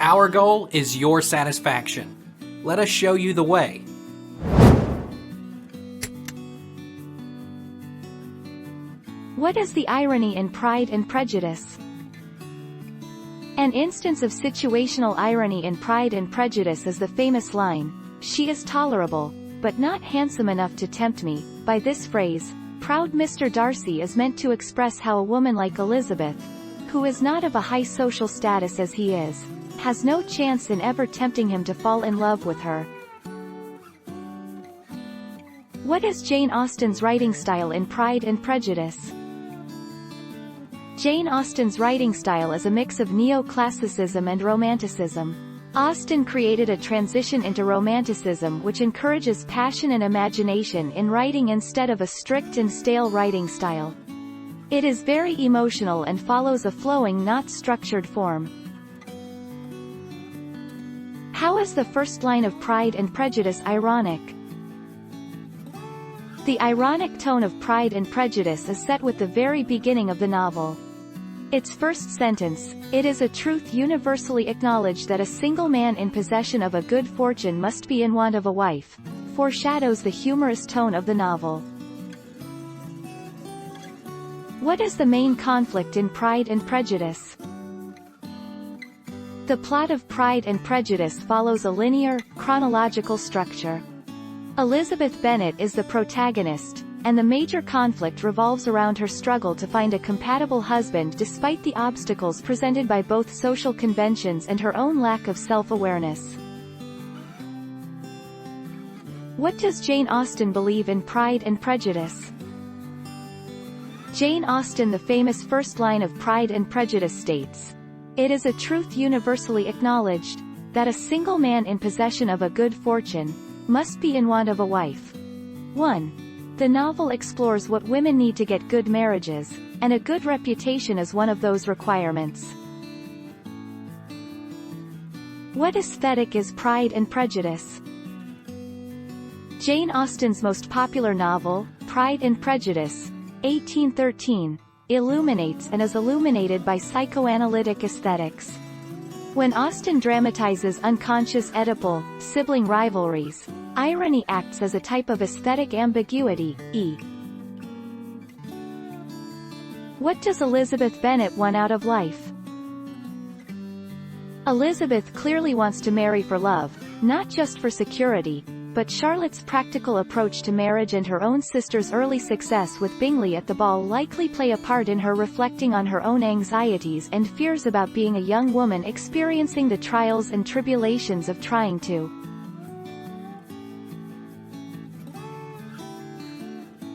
Our goal is your satisfaction. Let us show you the way. What is the irony in Pride and Prejudice? An instance of situational irony in Pride and Prejudice is the famous line, "She is tolerable, but not handsome enough to tempt me." By this phrase, proud Mr. Darcy is meant to express how a woman like Elizabeth, who is not of a high social status as he is, has no chance in ever tempting him to fall in love with her. What is Jane Austen's writing style in Pride and Prejudice? Jane Austen's writing style is a mix of neoclassicism and romanticism. Austen created a transition into romanticism which encourages passion and imagination in writing instead of a strict and stale writing style. It is very emotional and follows a flowing, not structured form. How is the first line of Pride and Prejudice ironic? The ironic tone of Pride and Prejudice is set with the very beginning of the novel. Its first sentence, "It is a truth universally acknowledged that a single man in possession of a good fortune must be in want of a wife," foreshadows the humorous tone of the novel. What is the main conflict in Pride and Prejudice? The plot of Pride and Prejudice follows a linear, chronological structure. Elizabeth Bennet is the protagonist, and the major conflict revolves around her struggle to find a compatible husband despite the obstacles presented by both social conventions and her own lack of self-awareness. What does Jane Austen believe in Pride and Prejudice? Jane Austen, the famous first line of Pride and Prejudice states, "It is a truth universally acknowledged, that a single man in possession of a good fortune must be in want of a wife." 1. The novel explores what women need to get good marriages, and a good reputation is one of those requirements. What aesthetic is Pride and Prejudice? Jane Austen's most popular novel, Pride and Prejudice, 1813, illuminates and is illuminated by psychoanalytic aesthetics. When Austen dramatizes unconscious Oedipal, sibling rivalries, irony acts as a type of aesthetic ambiguity, e. What does Elizabeth Bennet want out of life? Elizabeth clearly wants to marry for love, not just for security, but Charlotte's practical approach to marriage and her own sister's early success with Bingley at the ball likely play a part in her reflecting on her own anxieties and fears about being a young woman experiencing the trials and tribulations of trying to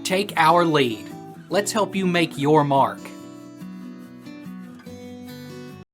Take our lead. Let's help you make your mark.